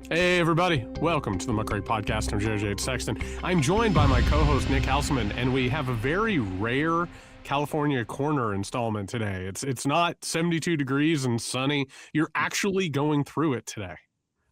Hey, everybody. Welcome to the Muckrake Podcast. I'm JJ Sexton. I'm joined by my co-host, Nick Hauselman, and we have a very rare California Corner installment today. It's not 72 degrees and sunny. You're actually going through it today.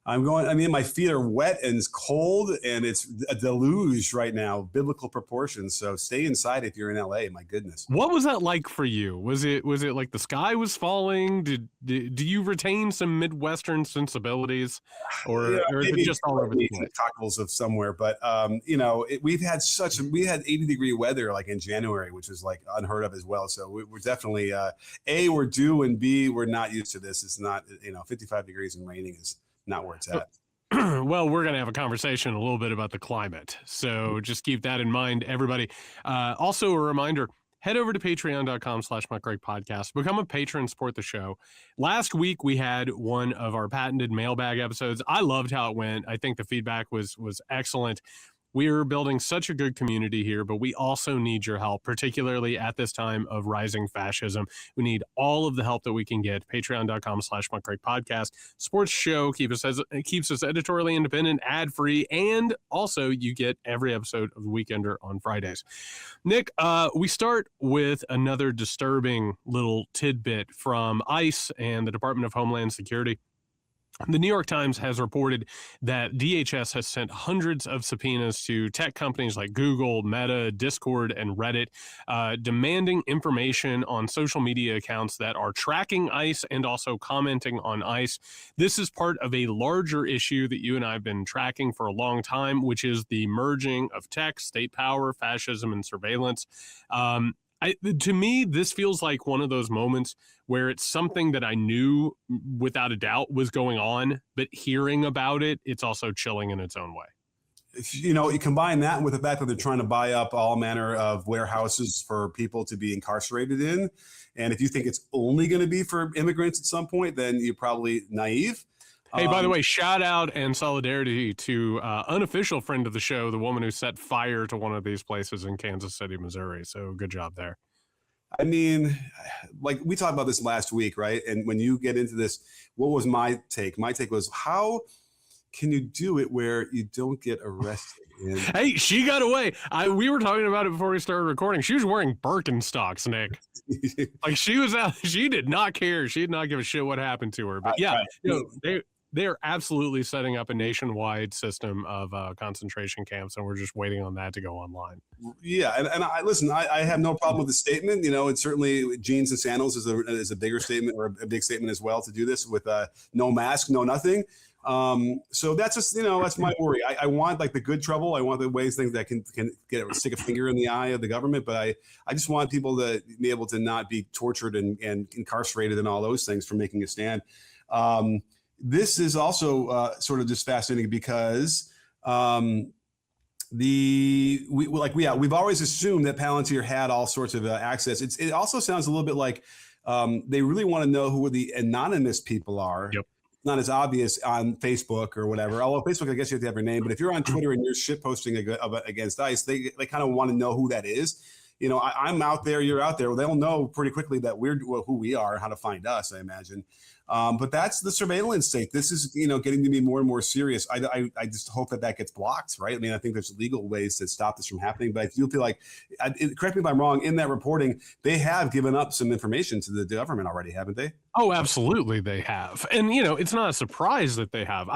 My feet are wet and it's cold and it's a deluge right now, biblical proportions. So stay inside if you're in LA. My goodness. What was that like for you? Was it like the sky was falling? Do you retain some Midwestern sensibilities, or is it just all over the place? Cockles of somewhere, but we had 80-degree weather like in January, which is like unheard of as well. So we're definitely A, we're due, and B, we're not used to this. It's not 55 degrees and raining is not where it's at. Well, we're going to have a conversation a little bit about the climate. So just keep that in mind, everybody. Also, a reminder, head over to patreon.com/muckrakepodcast. Become a patron, support the show. Last week, we had one of our patented mailbag episodes. I loved how it went. I think the feedback was excellent. We're building such a good community here, but we also need your help, particularly at this time of rising fascism. We need all of the help that we can get. Patreon.com/muckrakepodcast. Sports show keeps us editorially independent, ad-free, and also you get every episode of The Weekender on Fridays. Nick, we start with another disturbing little tidbit from ICE and the Department of Homeland Security. The New York Times has reported that DHS has sent hundreds of subpoenas to tech companies like Google, Meta, Discord, and Reddit, demanding information on social media accounts that are tracking ICE and also commenting on ICE. This is part of a larger issue that you and I have been tracking for a long time, which is the merging of tech, state power, fascism, and surveillance. To me, this feels like one of those moments where it's something that I knew without a doubt was going on, but hearing about it, it's also chilling in its own way. You combine that with the fact that they're trying to buy up all manner of warehouses for people to be incarcerated in. And if you think it's only going to be for immigrants at some point, then you're probably naive. Hey, by the way, shout out and solidarity to unofficial friend of the show, the woman who set fire to one of these places in Kansas City, Missouri. So good job there. I mean, like we talked about this last week, right? And when you get into this, what was my take? My take was, how can you do it where you don't get arrested? And hey, she got away. We were talking about it before we started recording. She was wearing Birkenstocks, Nick. Like she was out. She did not care. She did not give a shit what happened to her. But yeah, they are absolutely setting up a nationwide system of concentration camps, and we're just waiting on that to go online. Yeah, and I listen. I have no problem with the statement. And certainly jeans and sandals is a bigger statement, or a big statement as well, to do this with no mask, no nothing. So that's just that's my worry. I want like the good trouble. I want the things that can stick a finger in the eye of the government. But I just want people to be able to not be tortured and incarcerated and all those things for making a stand. This is also sort of just fascinating because we've always assumed that Palantir had all sorts of access. It also sounds a little bit like they really want to know who the anonymous people are. Yep. Not as obvious on Facebook or whatever. Although Facebook, I guess you have to have your name. But if you're on Twitter and you're shitposting against ICE, they kind of want to know who that is. I'm out there, you're out there. They'll know pretty quickly that we're who we are, how to find us, I imagine. But that's the surveillance state. This is, getting to be more and more serious. I just hope that gets blocked, right? I mean, I think there's legal ways to stop this from happening. But I do feel like, correct me if I'm wrong, in that reporting, they have given up some information to the government already, haven't they? Oh, absolutely they have. And, it's not a surprise that they have.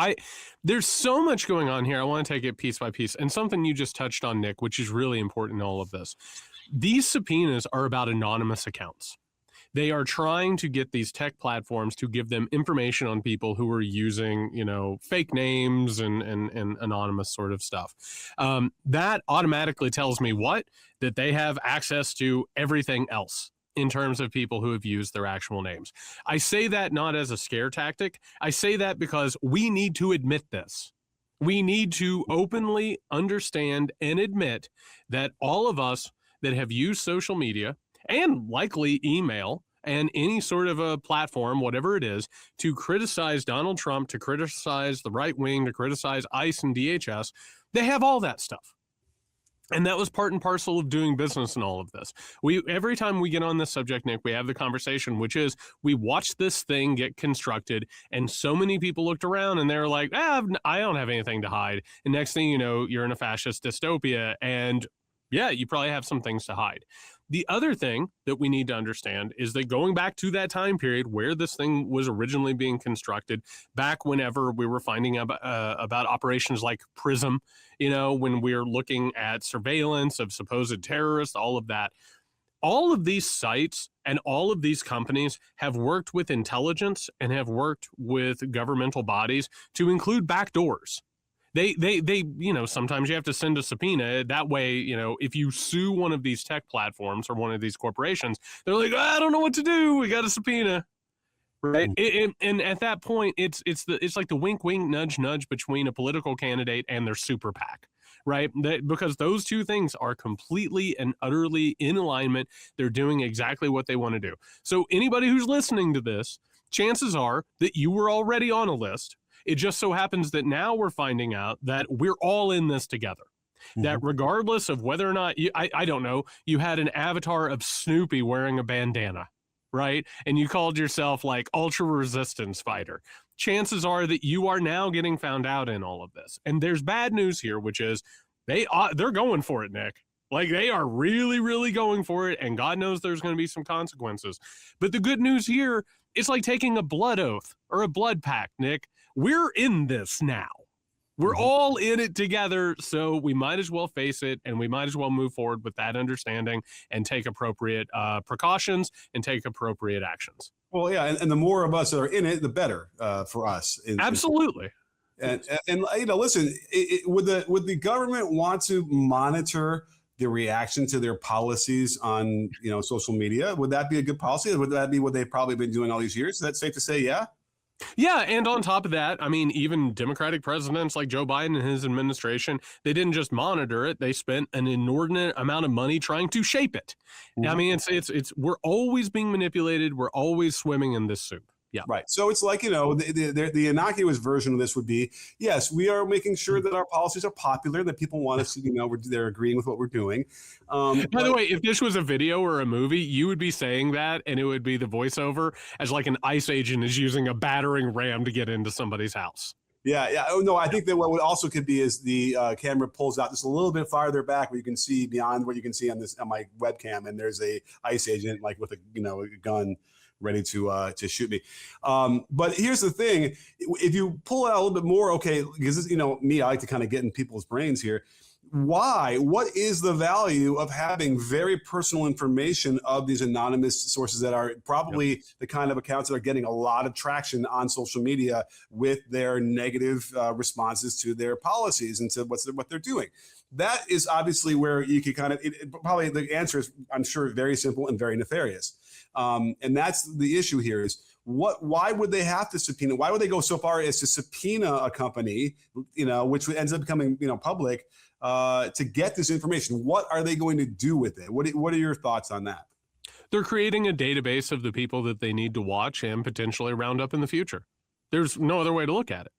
There's so much going on here. I want to take it piece by piece. And something you just touched on, Nick, which is really important in all of this. These subpoenas are about anonymous accounts. They are trying to get these tech platforms to give them information on people who are using, fake names and anonymous sort of stuff. That automatically tells me that they have access to everything else in terms of people who have used their actual names. I say that not as a scare tactic. I say that because we need to admit this. We need to openly understand and admit that all of us that have used social media and likely email and any sort of a platform, whatever it is, to criticize Donald Trump, to criticize the right wing, to criticize ICE and DHS, they have all that stuff. And that was part and parcel of doing business in all of this. Every time we get on this subject, Nick, we have the conversation, which is we watched this thing get constructed, and so many people looked around and they're like, I don't have anything to hide. And next thing you know, you're in a fascist dystopia, and yeah, you probably have some things to hide. The other thing that we need to understand is that going back to that time period where this thing was originally being constructed, back whenever we were finding about operations like PRISM, when we're looking at surveillance of supposed terrorists, all of that, all of these sites and all of these companies have worked with intelligence and have worked with governmental bodies to include backdoors. They, sometimes you have to send a subpoena. That way, if you sue one of these tech platforms or one of these corporations, they're like, I don't know what to do. We got a subpoena. Right. And at that point, it's like the wink, wink, nudge, nudge between a political candidate and their super PAC. Right. Because those two things are completely and utterly in alignment. They're doing exactly what they want to do. So anybody who's listening to this, chances are that you were already on a list. It just so happens that now we're finding out that we're all in this together. Mm-hmm. That regardless of whether or not, I don't know, you had an avatar of Snoopy wearing a bandana, right? And you called yourself like ultra resistance fighter. Chances are that you are now getting found out in all of this. And there's bad news here, which is they're going for it, Nick. Like they are really, really going for it. And God knows there's going to be some consequences. But the good news here, it's like taking a blood oath or a blood pact, Nick. We're in this now. We're all in it together, so we might as well face it, and we might as well move forward with that understanding and take appropriate precautions and take appropriate actions. Well, yeah, and the more of us that are in it, the better for us. Absolutely. And listen, would the government want to monitor the reaction to their policies on social media? Would that be a good policy? Would that be what they've probably been doing all these years? Is that safe to say? Yeah. Yeah, and on top of that, I mean, even Democratic presidents like Joe Biden and his administration, they didn't just monitor it; they spent an inordinate amount of money trying to shape it. Mm-hmm. I mean, it's we're always being manipulated. We're always swimming in this soup. Yeah. Right. So it's like, the innocuous version of this would be, yes, we are making sure that our policies are popular, that people want us to, they're agreeing with what we're doing. By the way, if this was a video or a movie, you would be saying that, and it would be the voiceover as like an ICE agent is using a battering ram to get into somebody's house. Yeah. Oh, no, I think that what also could be is the camera pulls out just a little bit farther back where you can see beyond what you can see on my webcam, and there's a ICE agent like with a gun ready to shoot me. But here's the thing: if you pull out a little bit more, okay, because this, me, I like to kind of get in people's brains here. Why? What is the value of having very personal information of these anonymous sources that are probably the kind of accounts that are getting a lot of traction on social media with their negative responses to their policies and to what they're doing? That is obviously where you can kind of probably the answer is, I'm sure, very simple and very nefarious. And that's the issue here is why would they have to subpoena? Why would they go so far as to subpoena a company, which ends up becoming, public, to get this information? What are they going to do with it? What are your thoughts on that? They're creating a database of the people that they need to watch and potentially round up in the future. There's no other way to look at it.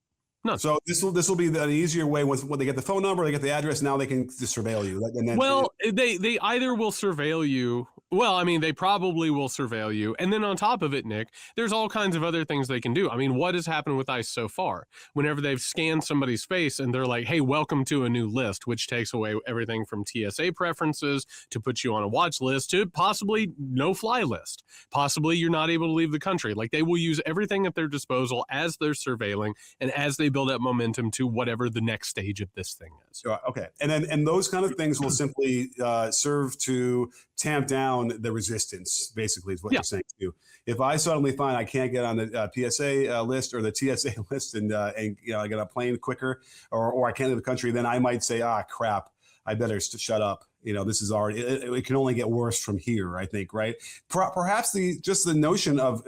No. So this will be an easier way when they get the phone number, they get the address. Now they can just surveil you. And then, they either will surveil you. Well, I mean, they probably will surveil you. And then on top of it, Nick, there's all kinds of other things they can do. I mean, what has happened with ICE so far? Whenever they've scanned somebody's face and they're like, hey, welcome to a new list, which takes away everything from TSA preferences to put you on a watch list to possibly no-fly list. Possibly you're not able to leave the country. Like, they will use everything at their disposal as they're surveilling and as they build up momentum to whatever the next stage of this thing is. Okay. And those kind of things will simply serve to tamp down the resistance, basically, is what you're saying too. If I suddenly find I can't get on the PSA list or the TSA list and I get a plane quicker or I can't leave the country, then I might say, crap, I better shut up. This is already, it can only get worse from here, I think, right? Perhaps the notion of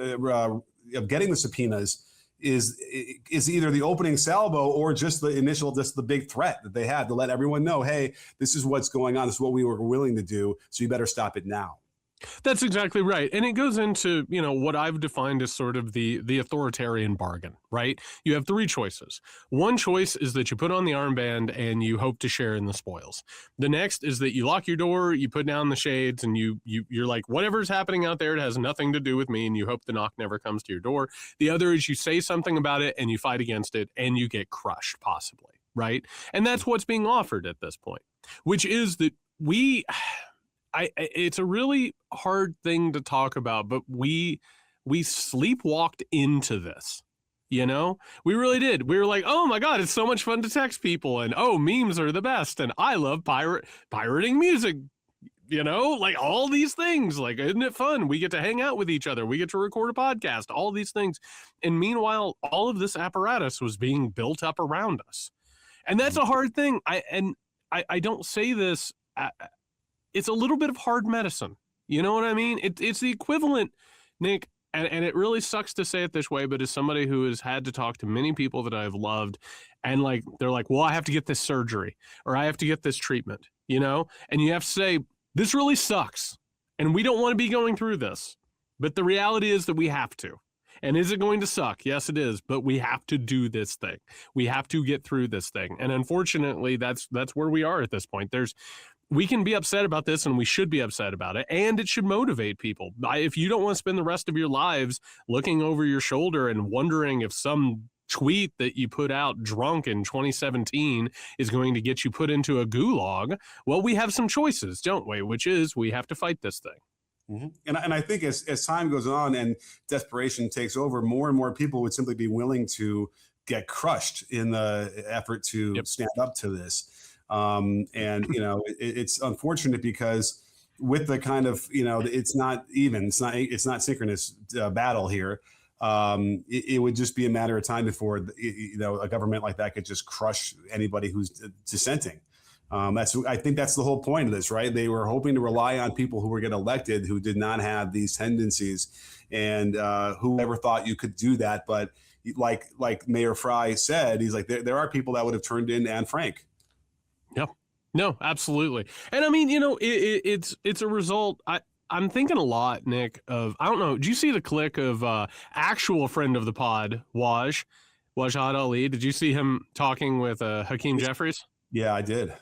getting the subpoenas is either the opening salvo or just the big threat that they had to let everyone know, hey, this is what's going on. This is what we were willing to do. So you better stop it now. That's exactly right. And it goes into, what I've defined as sort of the authoritarian bargain, right? You have three choices. One choice is that you put on the armband and you hope to share in the spoils. The next is that you lock your door, you put down the shades, and you're like, whatever's happening out there, it has nothing to do with me, and you hope the knock never comes to your door. The other is you say something about it and you fight against it and you get crushed, possibly, right? And that's what's being offered at this point, which is that it's a really hard thing to talk about, but we sleepwalked into this. We really did. We were like, oh my God, it's so much fun to text people, and oh, memes are the best, and I love pirating music, like all these things. Like, isn't it fun? We get to hang out with each other. We get to record a podcast, all these things. And meanwhile, all of this apparatus was being built up around us. And that's a hard thing. I don't say this. It's a little bit of hard medicine. You know what I mean? It's the equivalent, Nick, and it really sucks to say it this way, but as somebody who has had to talk to many people that I've loved, and like, they're like, well, I have to get this surgery or I have to get this treatment, and you have to say, this really sucks. And we don't want to be going through this. But the reality is that we have to. And is it going to suck? Yes, it is. But we have to do this thing. We have to get through this thing. And unfortunately, that's where we are at this point. We can be upset about this, and we should be upset about it, and it should motivate people. If you don't want to spend the rest of your lives looking over your shoulder and wondering if some tweet that you put out drunk in 2017 is going to get you put into a gulag, well, we have some choices, don't we? Which is, we have to fight this thing. Mm-hmm. And I think as time goes on and desperation takes over, more and more people would simply be willing to get crushed in the effort to stand up to this. And, it's unfortunate because with the kind of, it's not even, it's not synchronous battle here. It would just be a matter of time before, a government like that could just crush anybody who's dissenting. I think that's the whole point of this, right? They were hoping to rely on people who were getting elected who did not have these tendencies, and whoever thought you could do that. But like Mayor Fry said, he's like, there are people that would have turned in Anne Frank. Yeah, no, absolutely. And I mean, it's a result. I'm thinking a lot, Nick, of, I don't know, did you see the click of actual friend of the pod, Wajid Ali? Did you see him talking with Hakeem Jeffries? Yeah, I did.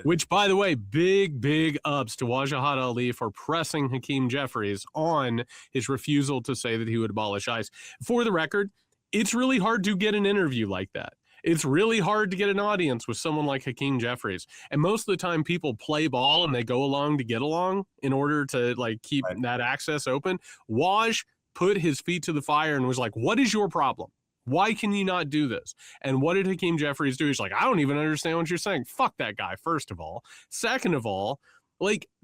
Which, by the way, big ups to Wajid Ali for pressing Hakeem Jeffries on his refusal to say that he would abolish ICE. For the record, it's really hard to get an interview like that. It's really hard to get an audience with someone like Hakeem Jeffries. And most of the time people play ball and they go along to get along in order to keep that access open. Waj put his feet to the fire and was like, what is your problem? Why can you not do this? And what did Hakeem Jeffries do? He's like, I don't even understand what you're saying. Fuck that guy, first of all. Second of all,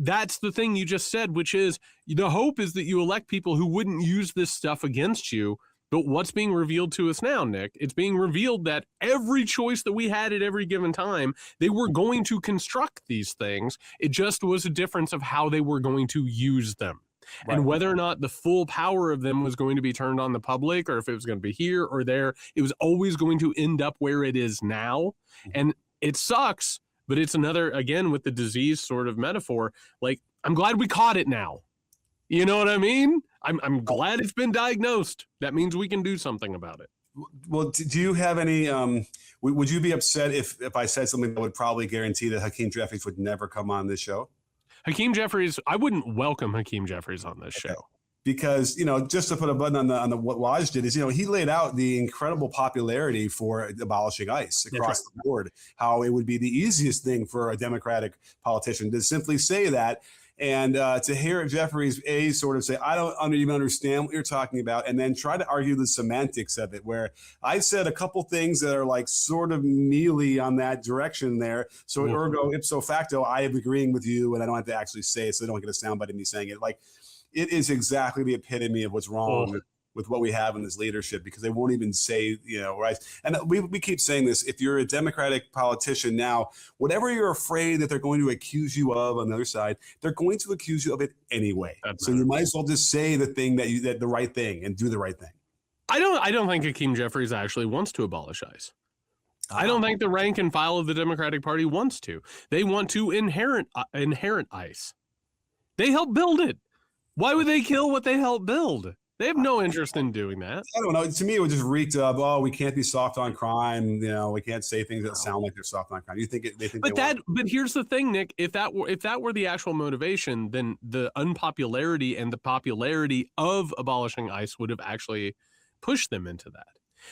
that's the thing you just said, which is the hope is that you elect people who wouldn't use this stuff against you. But what's being revealed to us now, Nick? It's being revealed that every choice that we had at every given time, they were going to construct these things. It just was a difference of how they were going to use them. Right. And whether or not the full power of them was going to be turned on the public, or if it was going to be here or there, it was always going to end up where it is now. And it sucks, but it's another, again, with the disease sort of metaphor, I'm glad we caught it now. You know what I mean? I'm glad it's been diagnosed. That means we can do something about it. Well, do you have any, would you be upset if I said something that would probably guarantee that Hakeem Jeffries would never come on this show? Hakeem Jeffries, I wouldn't welcome Hakeem Jeffries on this show. Because, just to put a button on the what Waj did is, he laid out the incredible popularity for abolishing ICE across the board, how it would be the easiest thing for a Democratic politician to simply say that. And to hear Jeffries sort of say, I don't even understand what you're talking about, and then try to argue the semantics of it, where I said a couple things that are sort of mealy on that direction there. So ergo ipso facto, I am agreeing with you, and I don't have to actually say it, so I don't get a soundbite of me saying it. It is exactly the epitome of what's wrong with what we have in this leadership, because they won't even say, right. And we keep saying this. If you're a Democratic politician now, whatever you're afraid that they're going to accuse you of on the other side, they're going to accuse you of it anyway. So you might as well just say the thing that the right thing and do the right thing. I don't think Hakeem Jeffries actually wants to abolish ICE. I don't think the rank and file of the Democratic Party wants to. They want to inherit ICE. They helped build it. Why would they kill what they helped build? They have no interest in doing that. I don't know. To me, it would just reeked of, oh, we can't be soft on crime. You know, we can't say things that sound like they're soft on crime. You think they think? But here's the thing, Nick. If that were the actual motivation, then the unpopularity and the popularity of abolishing ICE would have actually pushed them into that.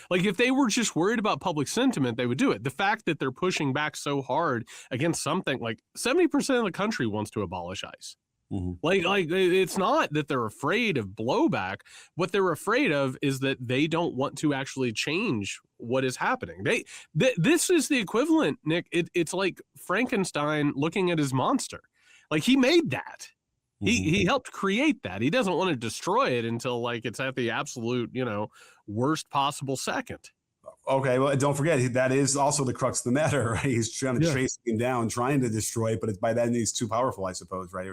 Like if they were just worried about public sentiment, they would do it. The fact that they're pushing back so hard against something like 70% of the country wants to abolish ICE. Mm-hmm. Like it's not that they're afraid of blowback. What they're afraid of is that they don't want to actually change what is happening. This is the equivalent, Nick. It's like Frankenstein looking at his monster. Like he made that. He helped create that. He doesn't want to destroy it until like it's at the absolute, worst possible second. Okay, well, don't forget that is also the crux of the matter, right? He's trying to chase him down, trying to destroy it, but it's by then he's too powerful, I suppose, right?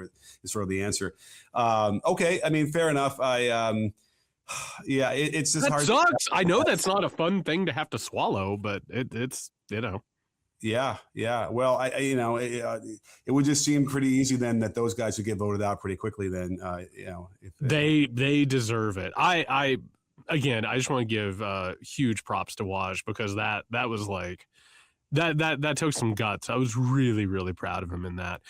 Is sort of the answer. Okay, I mean, fair enough. Yeah, it's just that hard. Sucks. I know that's not a fun thing to have to swallow, but it's. Yeah. Well, it would just seem pretty easy then that those guys would get voted out pretty quickly. Then, if they deserve it. I just want to give huge props to Waj because that was like that took some guts. I was really, really proud of him in that.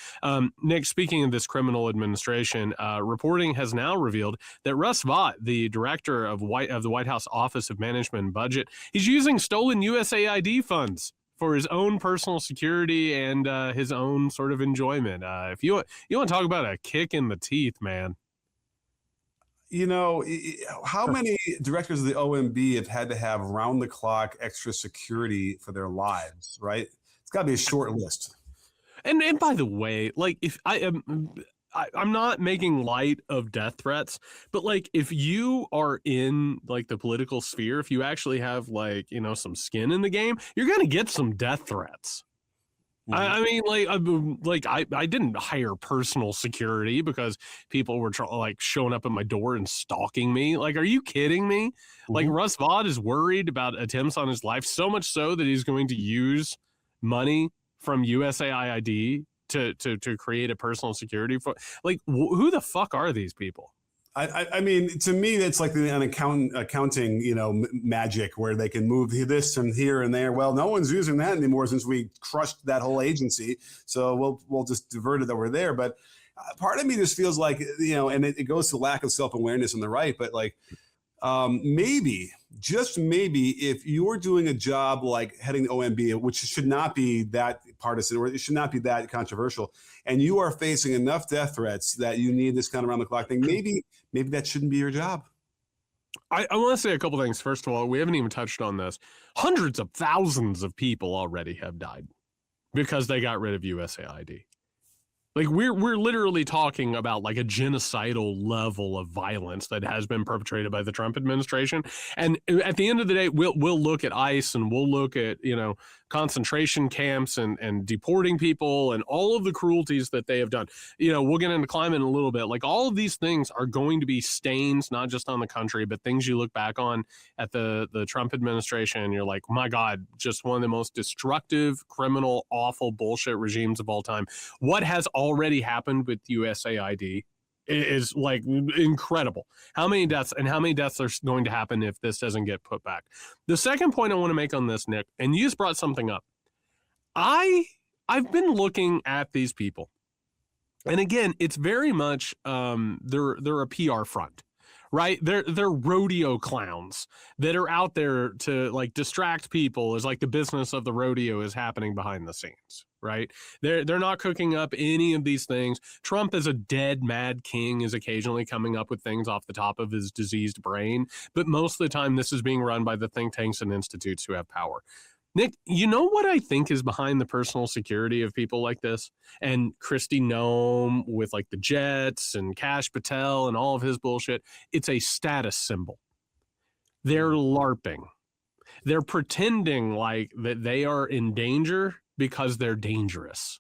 Nick, speaking of this criminal administration, reporting has now revealed that Russ Vought, the director of the White House Office of Management and Budget, he's using stolen USAID funds for his own personal security and his own sort of enjoyment. If you want to talk about a kick in the teeth, man. How many directors of the OMB have had to have round-the-clock extra security for their lives, right? It's got to be a short list. And by the way, like if I'm not making light of death threats, but like if you are in like the political sphere, if you actually have like, some skin in the game, you're going to get some death threats. I mean, I didn't hire personal security because people were showing up at my door and stalking me. Like, are you kidding me? Like Russ Vought is worried about attempts on his life, so much so that he's going to use money from USAID to create a personal security for. Like, who the fuck are these people? I mean, to me, it's like an accounting, magic where they can move this from here and there. Well, no one's using that anymore since we crushed that whole agency. So we'll just divert it over there. But part of me just feels like, and it goes to lack of self-awareness on the right. But like maybe, just maybe, if you're doing a job like heading the OMB, which should not be that partisan or it should not be that controversial, and you are facing enough death threats that you need this kind of round-the-clock thing, maybe that shouldn't be your job. I want to say a couple things. First of all, we haven't even touched on this. Hundreds of thousands of people already have died because they got rid of USAID. Like we're literally talking about like a genocidal level of violence that has been perpetrated by the Trump administration. And at the end of the day, we'll look at ICE and we'll look at, concentration camps and deporting people and all of the cruelties that they have done. We'll get into climate in a little bit. Like all of these things are going to be stains, not just on the country, but things you look back on at the Trump administration and you're like, my God, just one of the most destructive, criminal, awful bullshit regimes of all time. What has already happened with USAID is like incredible. How many deaths are going to happen if this doesn't get put back? The second point I want to make on this, Nick, and you just brought something up. I've been looking at these people, and again, it's very much they're a PR front. Right? They're rodeo clowns that are out there to like distract people as like the business of the rodeo is happening behind the scenes. Right? They're not cooking up any of these things. Trump as a dead mad king is occasionally coming up with things off the top of his diseased brain. But most of the time, this is being run by the think tanks and institutes who have power. Nick, you know what I think is behind the personal security of people like this? And Kristi Noem with like the jets and Kash Patel and all of his bullshit. It's a status symbol. They're LARPing. They're pretending like that they are in danger because they're dangerous,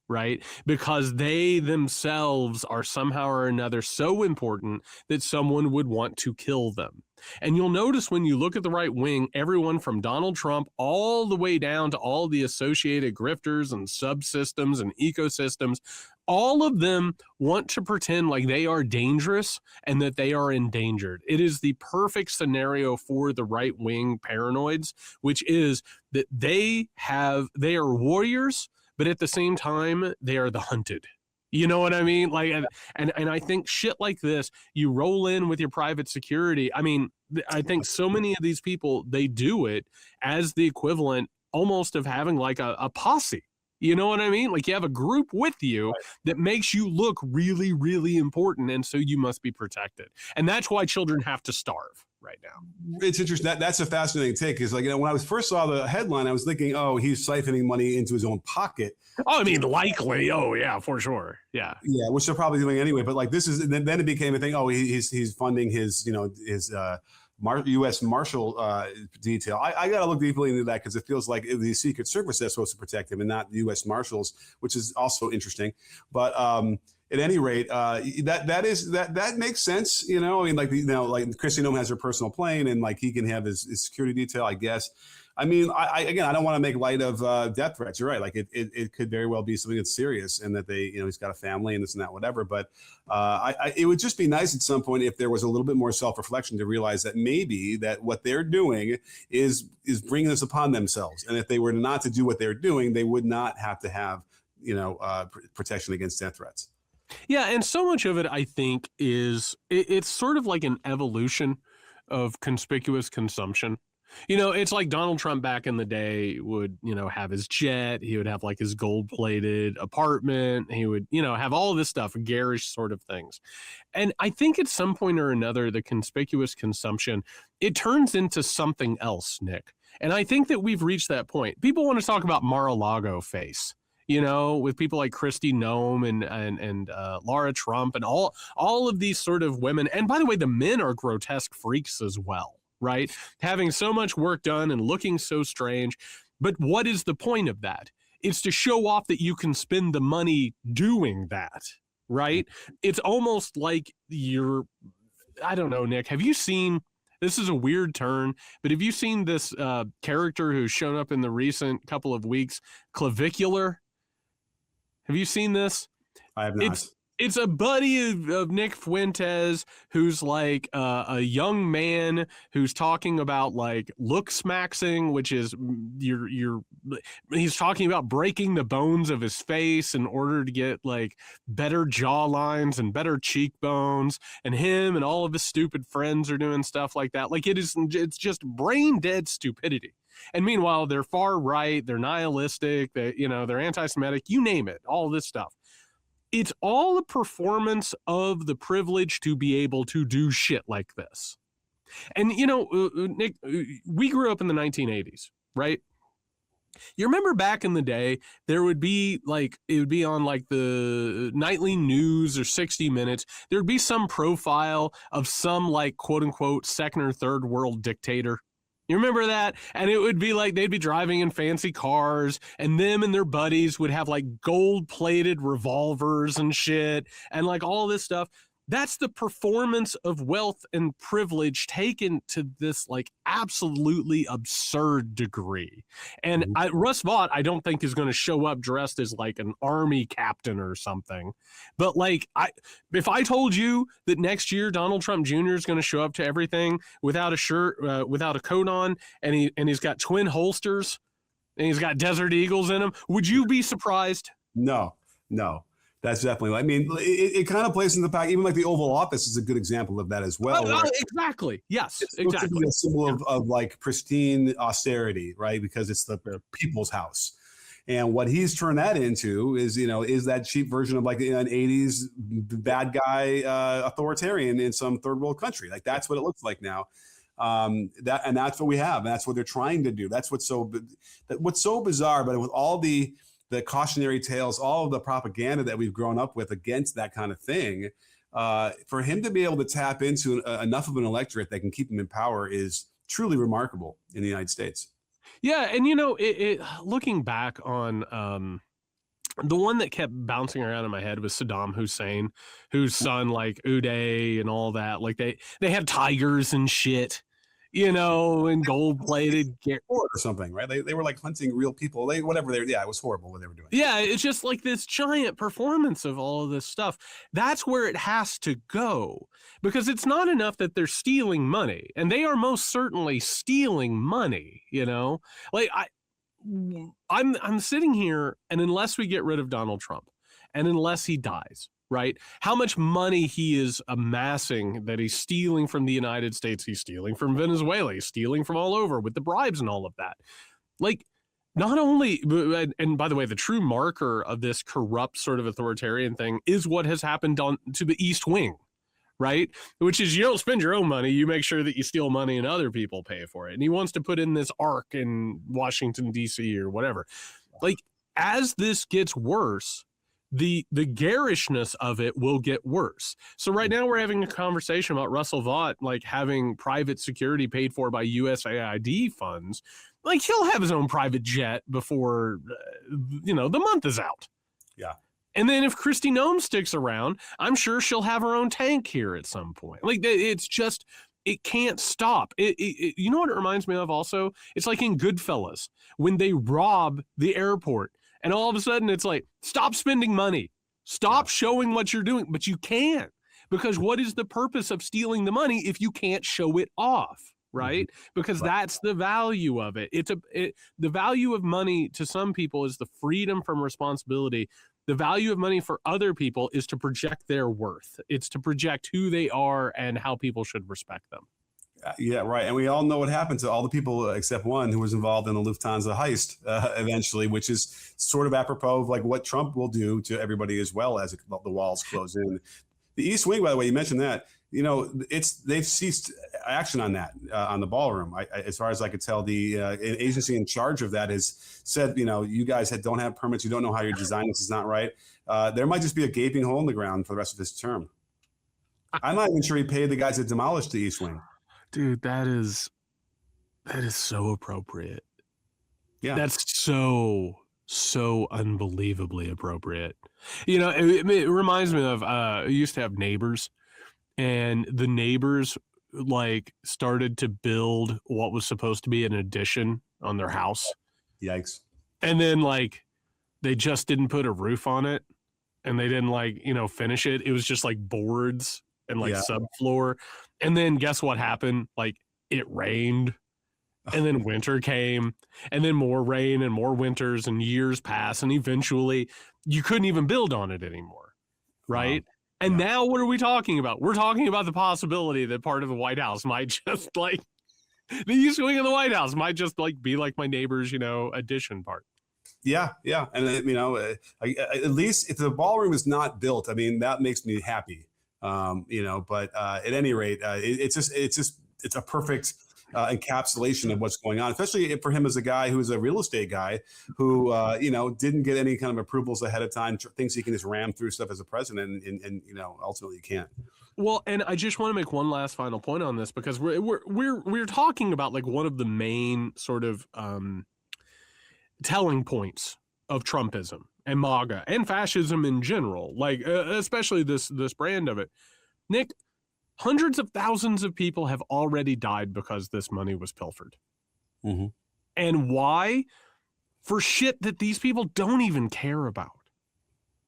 right? Because they themselves are somehow or another so important that someone would want to kill them. And you'll notice when you look at the right wing, everyone from Donald Trump all the way down to all the associated grifters and subsystems and ecosystems, all of them want to pretend like they are dangerous and that they are endangered. It is the perfect scenario for the right wing paranoids, which is that they are warriors, but at the same time, they are the hunted. You know what I mean? Like, and I think shit like this, you roll in with your private security. I mean, I think so many of these people, they do it as the equivalent almost of having like a posse. You know what I mean? Like you have a group with you that makes you look really, really important. And so you must be protected. And that's why children have to starve right now. It's interesting. That's a fascinating take. Because like, when I first saw the headline, I was thinking, oh, he's siphoning money into his own pocket. Oh, I mean, likely. Oh, yeah, for sure. Yeah. Yeah, which they're probably doing anyway. But like this is then it became a thing. Oh, he's funding his his U.S. Marshal detail. I got to look deeply into that because it feels like the Secret Service that's supposed to protect him and not the U.S. Marshals, which is also interesting. But at any rate, that makes sense. I mean, like like Kristi Noem has her personal plane, and like he can have his security detail, I guess. I mean, I don't want to make light of death threats. You're right. Like it could very well be something that's serious, and that they, he's got a family and this and that, whatever. But it would just be nice at some point if there was a little bit more self-reflection to realize that maybe that what they're doing is bringing this upon themselves, and if they were not to do what they're doing, they would not have to have protection against death threats. Yeah, and so much of it, I think, it's sort of like an evolution of conspicuous consumption. It's like Donald Trump back in the day would, have his jet. He would have like his gold-plated apartment. He would, have all of this stuff, garish sort of things. And I think at some point or another, the conspicuous consumption, it turns into something else, Nick. And I think that we've reached that point. People want to talk about Mar-a-Lago face. With people like Kristi Noem and Laura Trump and all of these sort of women. And by the way, the men are grotesque freaks as well, right? Having so much work done and looking so strange. But what is the point of that? It's to show off that you can spend the money doing that, right? It's almost like I don't know, Nick, have you seen, this is a weird turn, but have you seen this character who's shown up in the recent couple of weeks, Clavicular? Have you seen this? I have not. It's a buddy of Nick Fuentes who's like a young man who's talking about like looksmaxing, which is he's talking about breaking the bones of his face in order to get like better jaw lines and better cheekbones, and him and all of his stupid friends are doing stuff like that. Like it's just brain dead stupidity. And meanwhile, they're far right, they're nihilistic, they're anti-Semitic, you name it, all this stuff. It's all a performance of the privilege to be able to do shit like this. And, Nick, we grew up in the 1980s, right? You remember back in the day, there would be like, it would be on like the nightly news or 60 Minutes. There'd be some profile of some like quote unquote second or third world dictator. You remember that? And it would be like they'd be driving in fancy cars, and them and their buddies would have like gold-plated revolvers and shit and like all this stuff. That's the performance of wealth and privilege taken to this like absolutely absurd degree. And Russ Vought, I don't think is going to show up dressed as like an army captain or something. But like, if I told you that next year Donald Trump Jr. is going to show up to everything without a shirt, without a coat on, and he's got twin holsters and he's got Desert Eagles in him, would you be surprised? No. That's definitely, I mean, it kind of plays in the pack. Even like the Oval Office is a good example of that as well. Exactly. Yes, it's exactly. To be a symbol of like pristine austerity, right? Because it's the people's house. And what he's turned that into is that cheap version of like an 80s bad guy authoritarian in some third world country. Like that's what it looks like now. That's what we have. And that's what they're trying to do. That's what's so bizarre. But with all the cautionary tales, all of the propaganda that we've grown up with against that kind of thing, for him to be able to tap into enough of an electorate that can keep him in power is truly remarkable in the United States. Yeah, and looking back on The one that kept bouncing around in my head was Saddam Hussein, whose son, like Uday and all that, like they had tigers and shit, and gold-plated gear. Or something, right? They were like hunting real people. Whatever they were. Yeah, it was horrible what they were doing. Yeah, it's just like this giant performance of all of this stuff. That's where it has to go, because it's not enough that they're stealing money, and they are most certainly stealing money. Like I'm sitting here, and unless we get rid of Donald Trump, and unless he dies, right? How much money he is amassing that he's stealing from the United States, he's stealing from Venezuela, he's stealing from all over with the bribes and all of that. Like, not only, and by the way, the true marker of this corrupt sort of authoritarian thing is what has happened to the East Wing, right? Which is, you don't spend your own money, you make sure that you steal money and other people pay for it. And he wants to put in this arc in Washington, D.C. or whatever. Like, as this gets worse, the garishness of it will get worse. So right now we're having a conversation about Russell Vought, like having private security paid for by USAID funds. Like, he'll have his own private jet before, the month is out. Yeah. And then if Kristi Noem sticks around, I'm sure she'll have her own tank here at some point. Like, it's just, it can't stop. You know what it reminds me of also? It's like in Goodfellas, when they rob the airport, and all of a sudden it's like, stop spending money. Stop showing what you're doing. But you can't. Because what is the purpose of stealing the money if you can't show it off? Right? Because that's the value of it. The value of money to some people is the freedom from responsibility. The value of money for other people is to project their worth. It's to project who they are and how people should respect them. Yeah, right. And we all know what happened to all the people except one who was involved in the Lufthansa heist eventually, which is sort of apropos of like what Trump will do to everybody as well as the walls close in. The East Wing, by the way, you mentioned that. They've ceased action on that on the ballroom. As far as I could tell, the agency in charge of that has said, you guys don't have permits. You don't know how you're designing this is not right. There might just be a gaping hole in the ground for the rest of his term. I'm not even sure he paid the guys that demolished the East Wing. Dude, that is so appropriate. Yeah, that's so unbelievably appropriate. It reminds me of I used to have neighbors. And the neighbors like started to build what was supposed to be an addition on their house. Yikes. And then like they just didn't put a roof on it, and they didn't finish it. It was just like boards and like subfloor. And then guess what happened? Like, it rained, and then winter came, and then more rain and more winters, and years pass, and eventually you couldn't even build on it anymore. Right. Wow. And now what are we talking about? We're talking about the possibility that part of the White House might just like the East Wing of the White House might just like be like my neighbor's, addition part. Yeah. Yeah. And at least if the ballroom is not built, I mean, that makes me happy. But at any rate, it's a perfect encapsulation of what's going on, especially for him as a guy who's a real estate guy who, didn't get any kind of approvals ahead of time, thinks he can just ram through stuff as a president and ultimately can't. Well, and I just want to make one last final point on this, because we're talking about like one of the main sort of telling points of Trumpism and MAGA and fascism in general, like especially this brand of it. Nick, hundreds of thousands of people have already died because this money was pilfered. Mm-hmm. And why? For shit that these people don't even care about.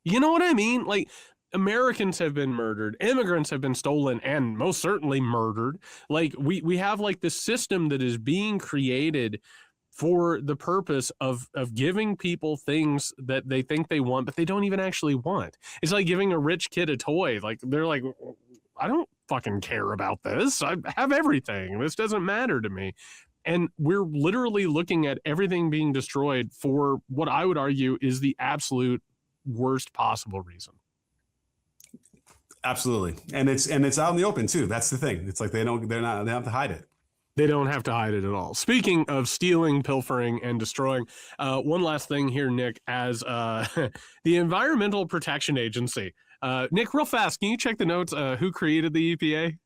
You know what I mean? Like, Americans have been murdered, immigrants have been stolen and most certainly murdered. Like, we have like this system that is being created for the purpose of giving people things that they think they want, but they don't even actually want. It's like giving a rich kid a toy. Like, they're like, I don't fucking care about this. I have everything. This doesn't matter to me. And we're literally looking at everything being destroyed for what I would argue is the absolute worst possible reason. Absolutely. And it's out in the open too. That's the they don't have to hide it. They don't have to hide it at all. Speaking of stealing, pilfering, and destroying, one last thing here, Nick, as the Environmental Protection Agency. Nick, real fast, can you check the notes? Who created the EPA?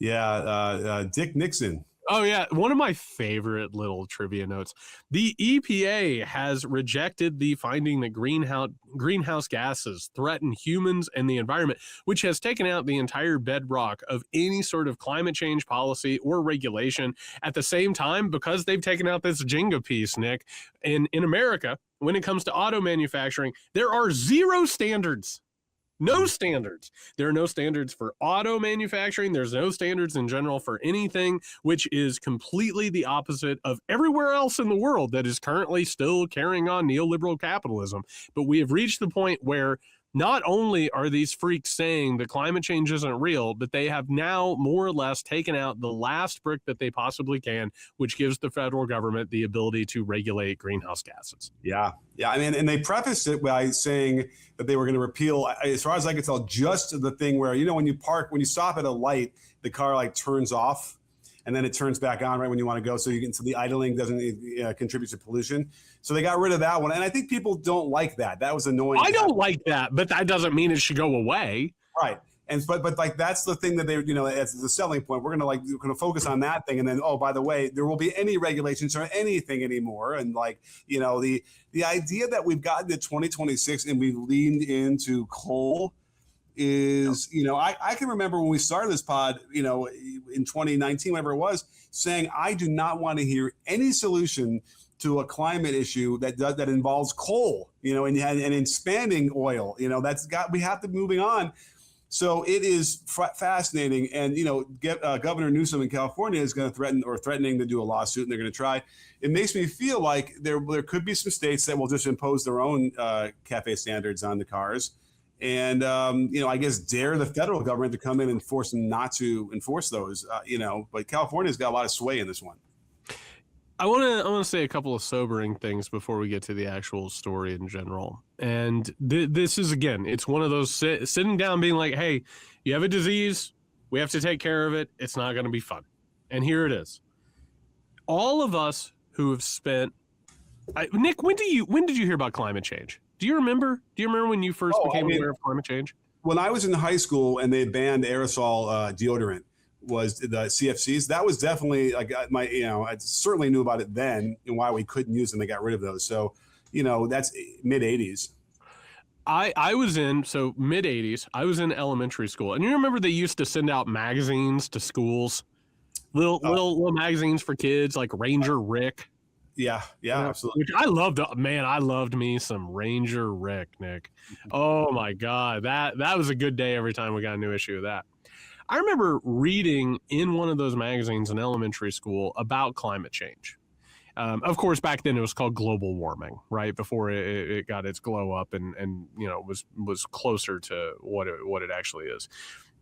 Yeah, Dick Nixon. Oh yeah, one of my favorite little trivia notes. The EPA has rejected the finding that greenhouse gases threaten humans and the environment, which has taken out the entire bedrock of any sort of climate change policy or regulation. At the same time, because they've taken out this Jenga piece, Nick, in America, when it comes to auto manufacturing, there are zero standards. No standards. There are no standards for auto manufacturing. There's no standards in general for anything, which is completely the opposite of everywhere else in the world that is currently still carrying on neoliberal capitalism. But we have reached the point where not only are these freaks saying that climate change isn't real, but they have now more or less taken out the last brick that they possibly can, which gives the federal government the ability to regulate greenhouse gases. Yeah. Yeah. I mean, and they prefaced it by saying that they were going to repeal, as far as I can tell, just the thing where, when you stop at a light, the car like turns off and then it turns back on right when you want to go. So the idling doesn't contribute to pollution. So they got rid of that one. And I think people don't like that. That was annoying. I don't like that, but that doesn't mean it should go away. Right. And but like that's the thing that they it's the selling point. We're gonna focus on that thing, and then by the way, there won't be any regulations or anything anymore. And the idea that we've gotten to 2026 and we've leaned into coal is I can remember when we started this pod in 2019, whatever it was, saying I do not want to hear any solution to a climate issue that involves coal, and expanding oil. We have to moving on. So it is fascinating. And, Governor Newsom in California is going to threatening to do a lawsuit, and they're going to try. It makes me feel like there could be some states that will just impose their own CAFE standards on the cars. And, I guess dare the federal government to come in and force them not to enforce those, but California's got a lot of sway in this one. I want to say a couple of sobering things before we get to the actual story in general. And this is, again, it's one of those sitting down being like, hey, you have a disease. We have to take care of it. It's not going to be fun. And here it is. All of us who have spent Nick, when did you hear about climate change? Do you remember? Do you remember when you first became aware of climate change? When I was in high school and they banned aerosol deodorant, was the CFCs. That was definitely I certainly knew about it then and why we couldn't use them. They got rid of those. So, that's mid 80s. I was in mid 80s. I was in elementary school, and you remember they used to send out magazines to schools, little magazines for kids like Ranger Rick. Yeah, absolutely. Which I loved. Man, I loved me some Ranger Rick, Nick. Oh my God, that was a good day every time we got a new issue of that. I remember reading in one of those magazines in elementary school about climate change. Of course, back then it was called global warming, right? Before it got its glow up and was closer to what it actually is.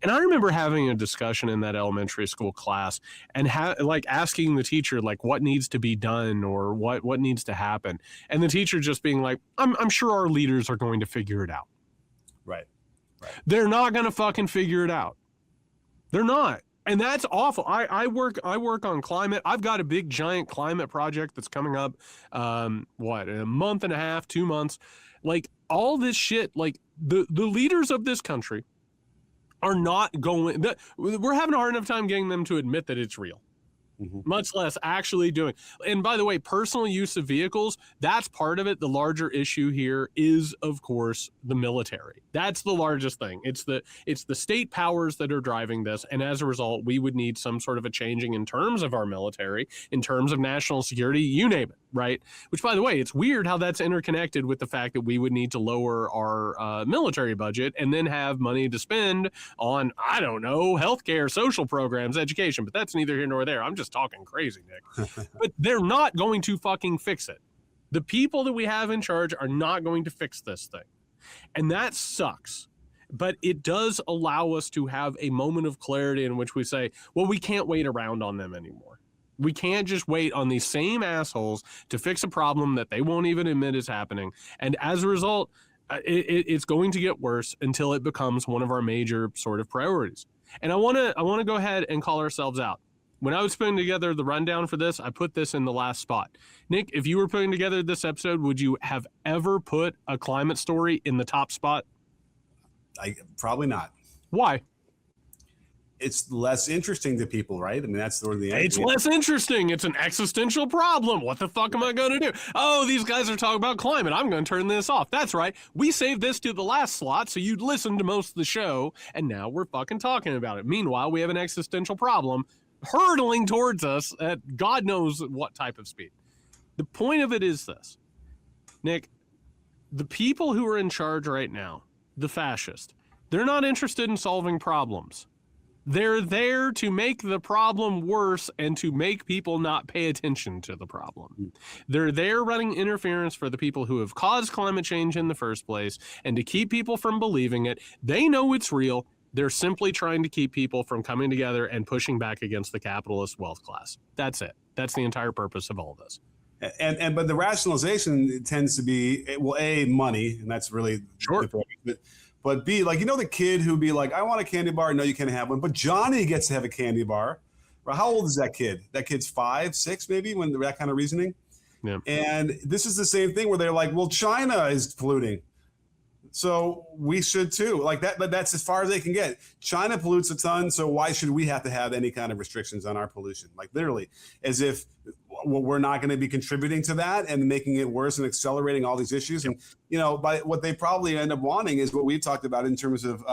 And I remember having a discussion in that elementary school class and asking the teacher what needs to be done or what needs to happen, and the teacher just being like, "I'm sure our leaders are going to figure it out." Right. They're not going to fucking figure it out. They're not. And that's awful. I work on climate. I've got a big giant climate project that's coming up in a month and a half, 2 months. All this shit, the leaders of this country are not going, we're having a hard enough time getting them to admit that it's real. Much less actually doing. And by the way, personal use of vehicles, that's part of it. The larger issue here is, of course, the military. That's the largest thing. It's the state powers that are driving this. And as a result, we would need some sort of a changing in terms of our military, in terms of national security, you name it, right? Which, by the way, it's weird how that's interconnected with the fact that we would need to lower our military budget and then have money to spend on, I don't know, healthcare, social programs, education. But that's neither here nor there. I'm just talking crazy, Nick. But they're not going to fucking fix it. The people that we have in charge are not going to fix this thing. And that sucks. But it does allow us to have a moment of clarity in which we say, well, we can't wait around on them anymore. We can't just wait on these same assholes to fix a problem that they won't even admit is happening. And as a result, it's going to get worse until it becomes one of our major sort of priorities. And I want to go ahead and call ourselves out. When I was putting together the rundown for this, I put this in the last spot. Nick, if you were putting together this episode, would you have ever put a climate story in the top spot? Probably not. Why? it's less interesting to people, right? I mean, that's sort of the It's less interesting. It's an existential problem. What the fuck am I going to do? Oh, these guys are talking about climate. I'm going to turn this off. That's right. We saved this to the last slot, so you'd listen to most of the show, and now we're fucking talking about it. Meanwhile, we have an existential problem hurtling towards us at God knows what type of speed. The point of it is this, Nick, the people who are in charge right now, the fascists, they're not interested in solving problems. They're there to make the problem worse and to make people not pay attention to the problem. They're there running interference for the people who have caused climate change in the first place and to keep people from believing it. They know it's real. They're simply trying to keep people from coming together and pushing back against the capitalist wealth class. That's it. That's the entire purpose of all this. But the rationalization tends to be, well, A, money, and that's really sure. But B, like, the kid who'd be like, I want a candy bar. No, you can't have one. But Johnny gets to have a candy bar. How old is that kid? That kid's 5, 6, maybe, when that kind of reasoning. Yeah. And this is the same thing where they're like, well, China is polluting, so we should too. Like that. That's as far as they can get. China pollutes a ton, so why should we have to have any kind of restrictions on our pollution? Like literally, as if we're not going to be contributing to that and making it worse and accelerating all these issues. And by what they probably end up wanting is what we talked about in terms of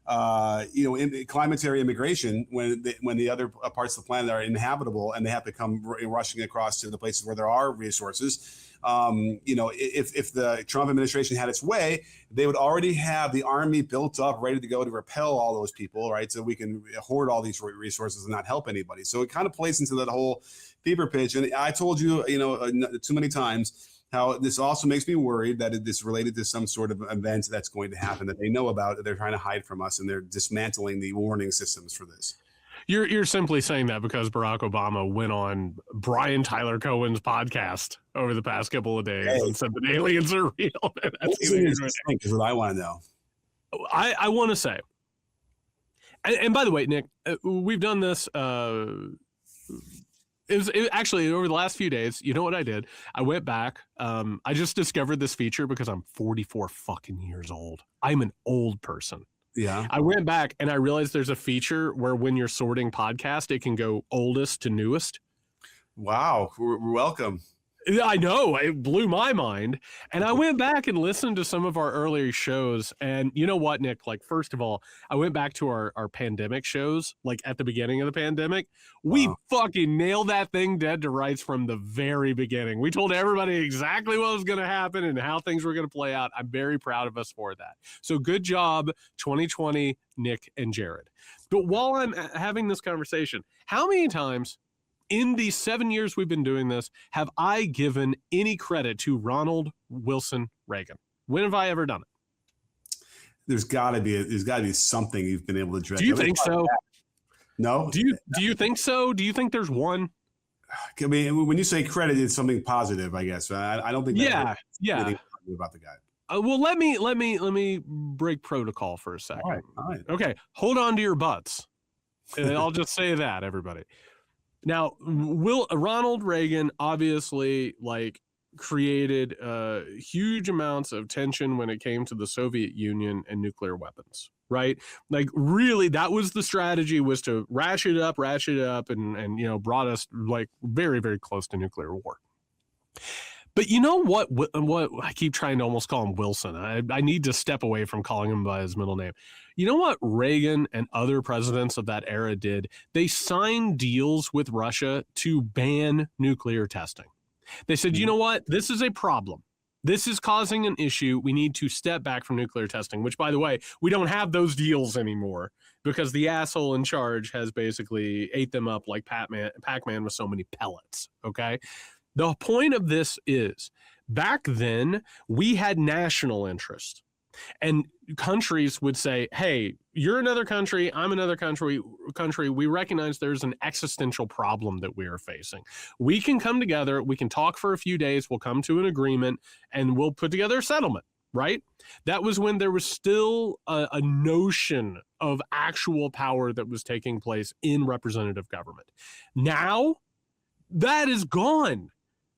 climatary immigration, when the other parts of the planet are inhabitable and they have to come rushing across to the places where there are resources. If the Trump administration had its way, they would already have the army built up, ready to go to repel all those people, right? So we can hoard all these resources and not help anybody. So it kind of plays into that whole fever pitch. And I told you, too many times, how this also makes me worried that it is related to some sort of event that's going to happen that they know about, that they're trying to hide from us, and they're dismantling the warning systems for this. You're simply saying that because Barack Obama went on Brian Tyler Cohen's podcast over the past couple of days and said that aliens are real. Is what I want to know. I want to say, and by the way, Nick, we've done this. Actually over the last few days. You know what I did? I went back. I just discovered this feature because I'm 44 fucking years old. I'm an old person. Yeah. I went back and I realized there's a feature where when you're sorting podcast, it can go oldest to newest. Wow. We're welcome. I know, it blew my mind. And I went back and listened to some of our earlier shows. And you know what, Nick? Like, first of all, I went back to our pandemic shows, like at the beginning of the pandemic. We fucking nailed that thing dead to rights from the very beginning. We told everybody exactly what was going to happen and how things were going to play out. I'm very proud of us for that. So good job, 2020, Nick and Jared. But while I'm having this conversation, how many times in the 7 years we've been doing this, have I given any credit to Ronald Wilson Reagan? When have I ever done it? There's got to be something you've been able to address. Do you think so? No. Do you think so? Do you think there's one? I mean, when you say credit, it's something positive, I guess. I don't think. Yeah. About the guy. Well, let me break protocol for a second. All right. Okay, hold on to your butts. I'll just say that, everybody. Now, Ronald Reagan obviously created huge amounts of tension when it came to the Soviet Union and nuclear weapons, right? Like, really, that was the strategy, was to ratchet up, and brought us very, very close to nuclear war. But you know what I keep trying to almost call him Wilson. I need to step away from calling him by his middle name. You know what Reagan and other presidents of that era did? They signed deals with Russia to ban nuclear testing. They said, you know what? This is a problem. This is causing an issue. We need to step back from nuclear testing, which, by the way, we don't have those deals anymore because the asshole in charge has basically ate them up like Pac-Man with so many pellets, okay? The point of this is, back then, we had national interest. And countries would say, hey, you're another country, I'm another country. We recognize there's an existential problem that we are facing. We can come together, we can talk for a few days, we'll come to an agreement, and we'll put together a settlement, right? That was when there was still a notion of actual power that was taking place in representative government. Now, that is gone.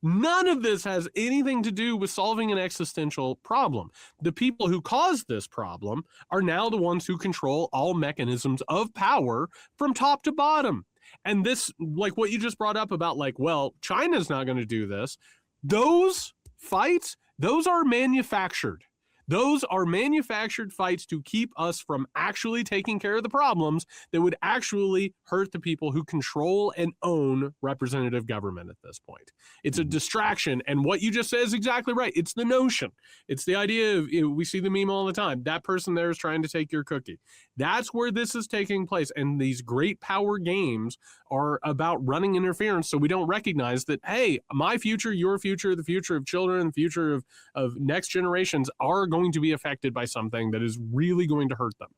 None of this has anything to do with solving an existential problem. The people who caused this problem are now the ones who control all mechanisms of power from top to bottom. And this, like what you just brought up about like, well, China's not going to do this. Those fights, those are manufactured. Those are manufactured fights to keep us from actually taking care of the problems that would actually hurt the people who control and own representative government at this point. It's a distraction. And what you just said is exactly right. It's the notion. It's the idea of, we see the meme all the time. That person there is trying to take your cookie. That's where this is taking place. And these great power games are about running interference so we don't recognize that, hey, my future, your future, the future of children, the future of next generations are going to be affected by something that is really going to hurt them.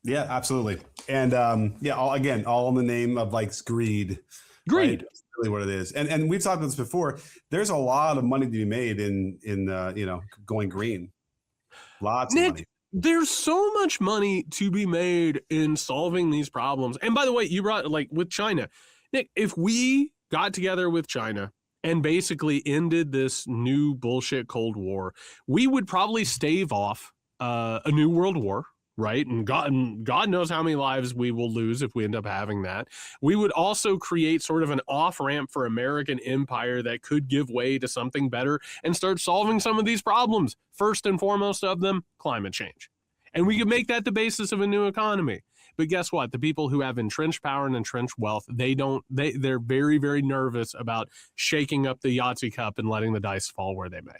Yeah, absolutely. And all in the name of like greed. Greed. Right? That's really what it is. And we've talked about this before. There's a lot of money to be made in going green. Lots of money. There's so much money to be made in solving these problems. And by the way, you brought like with China, Nick, if we got together with China and basically ended this new bullshit Cold War, we would probably stave off a new world war, right? And God knows how many lives we will lose if we end up having that. We would also create sort of an off-ramp for American empire that could give way to something better and start solving some of these problems. First and foremost of them, climate change. And we could make that the basis of a new economy. But guess what? The people who have entrenched power and entrenched wealth, they're very, very nervous about shaking up the Yahtzee cup and letting the dice fall where they may.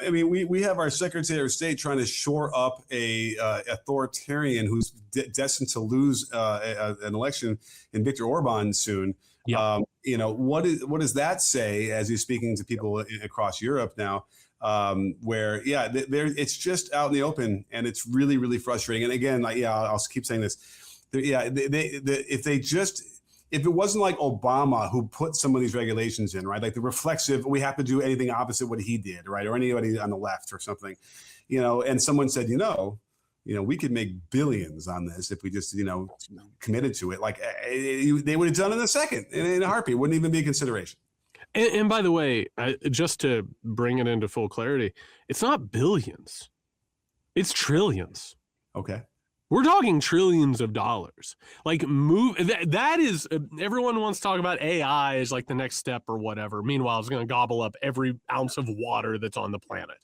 I mean, we have our Secretary of State trying to shore up a authoritarian who's destined to lose an election in Viktor Orban soon. Yeah. What does that say as he's speaking to people across Europe now? Where it's just out in the open, and it's really, really frustrating. And again, I'll keep saying this. If it wasn't like Obama who put some of these regulations in, right? Like the reflexive, we have to do anything opposite what he did, right? Or anybody on the left or something, and someone said, we could make billions on this if we just, committed to it. Like they would have done it in a second, in a heartbeat. It wouldn't even be a consideration. And by the way, just to bring it into full clarity, it's not billions, it's trillions. Okay. We're talking trillions of dollars. Like that is, everyone wants to talk about AI as like the next step or whatever. Meanwhile, it's going to gobble up every ounce of water that's on the planet.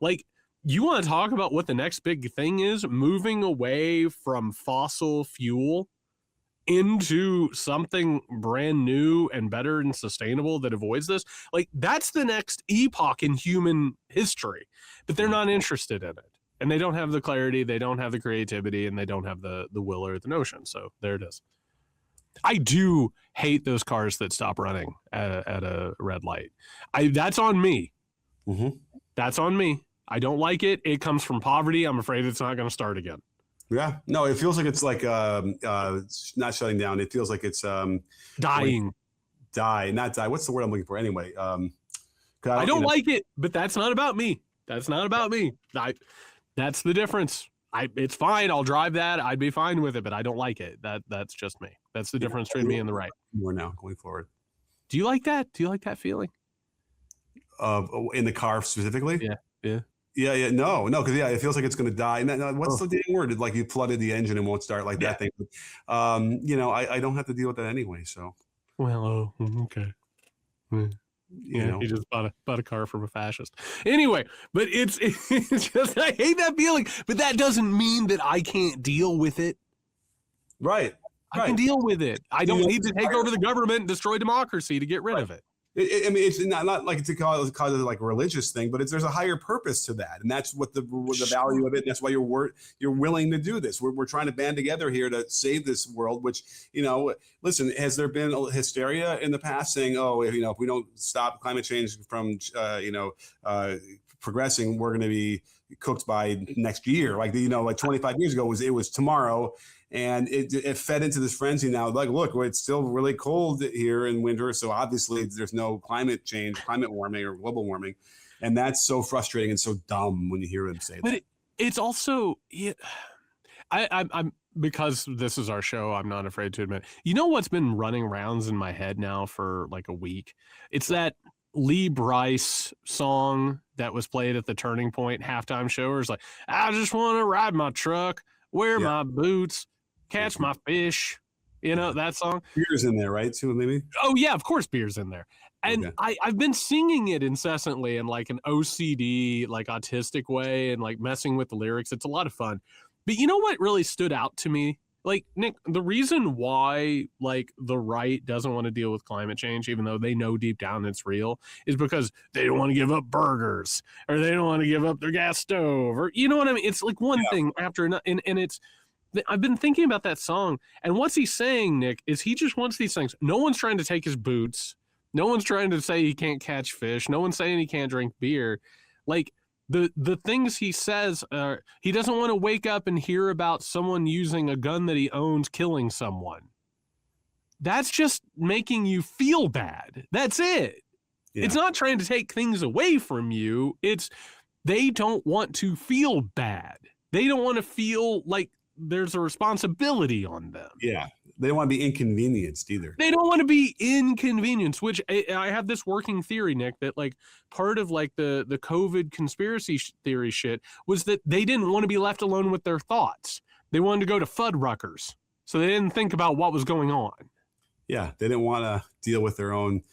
Like, you want to talk about what the next big thing is? Moving away from fossil fuel into something brand new and better and sustainable that avoids this. Like, that's the next epoch in human history, but they're not interested in it. And they don't have the clarity, they don't have the creativity, and they don't have the will or the notion. So there it is. I do hate those cars that stop running at a red light. That's on me. Mm-hmm. That's on me. I don't like it. It comes from poverty. I'm afraid it's not going to start again. Yeah. No, it feels like it's like not shutting down. It feels like it's dying. Not die. What's the word I'm looking for? Anyway. I don't like it, but that's not about me. That's not about me. That's the difference. It's fine. I'll drive that. I'd be fine with it, but I don't like it. That's just me. That's the difference between me and the right. More now going forward. Do you like that? Do you like that feeling? In the car specifically? Yeah. Yeah. No. Because it feels like it's going to die. And what's the damn word? Like you flooded the engine and won't start like that thing. But, I don't have to deal with that anyway. So. Well, okay. He just bought a car from a fascist. Anyway, but it's just, I hate that feeling, but that doesn't mean that I can't deal with it. Right. I can deal with it. I don't need to take over the government and destroy democracy to get rid of it. It's not like to cause it like a religious thing, but there's a higher purpose to that, and that's what the value of it. And that's why you're willing to do this. We're trying to band together here to save this world. Which listen, has there been hysteria in the past saying, if we don't stop climate change from progressing, we're going to be cooked by next year? Like 25 years ago it was tomorrow. And it fed into this frenzy now. Like, look, it's still really cold here in winter. So obviously there's no climate warming or global warming. And that's so frustrating and so dumb when you hear them say that. But it's also, I'm because this is our show, I'm not afraid to admit. You know what's been running rounds in my head now for like a week? It's that Lee Bryce song that was played at the Turning Point halftime show. Where it's like, I just want to ride my truck, wear my boots, catch my fish. You know, that song? Beer's in there, right? Too, maybe? Oh, yeah, of course beer's in there. And I've been singing it incessantly in like an OCD, like autistic way and like messing with the lyrics. It's a lot of fun. But you know what really stood out to me? Like, Nick, the reason why like the right doesn't want to deal with climate change, even though they know deep down it's real, is because they don't want to give up burgers or they don't want to give up their gas stove or, you know what I mean? It's like one thing after another. And it's, I've been thinking about that song, and what's he saying, Nick, is he just wants these things. No one's trying to take his boots. No one's trying to say he can't catch fish. No one's saying he can't drink beer. Like, the things he says, he doesn't want to wake up and hear about someone using a gun that he owns killing someone. That's just making you feel bad. That's it. Yeah. It's not trying to take things away from you. It's they don't want to feel bad. They don't want to feel like there's a responsibility on them. Yeah. They don't want to be inconvenienced either. They don't want to be inconvenienced, which I have this working theory, Nick, that like part of like the COVID conspiracy theory shit was that they didn't want to be left alone with their thoughts. They wanted to go to Fuddruckers. So they didn't think about what was going on. Yeah. They didn't want to deal with their own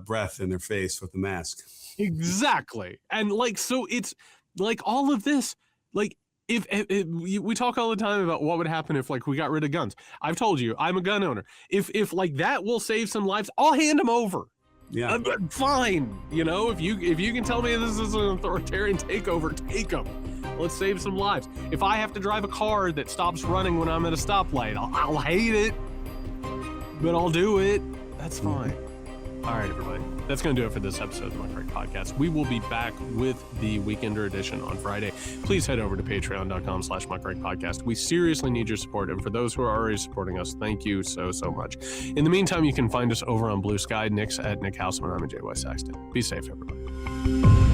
breath in their face with the mask. Exactly. And like, so it's like all of this, like, if we talk all the time about what would happen if like we got rid of guns. I've told you I'm a gun owner. If like that will save some lives, I'll hand them over. Yeah, fine. You know, if you can tell me this is an authoritarian takeover, take them. Let's save some lives. If I have to drive a car that stops running when I'm at a stoplight, I'll hate it, but I'll do it. That's fine. All right, everybody. That's going to do it for this episode of the Muckrake Podcast. We will be back with the Weekender edition on Friday. Please head over to patreon.com/Muckrake Podcast. We seriously need your support. And for those who are already supporting us, thank you so much. In the meantime, you can find us over on Blue Sky. Nick's at Nick Houseman. I'm at JY Saxton. Be safe, everybody.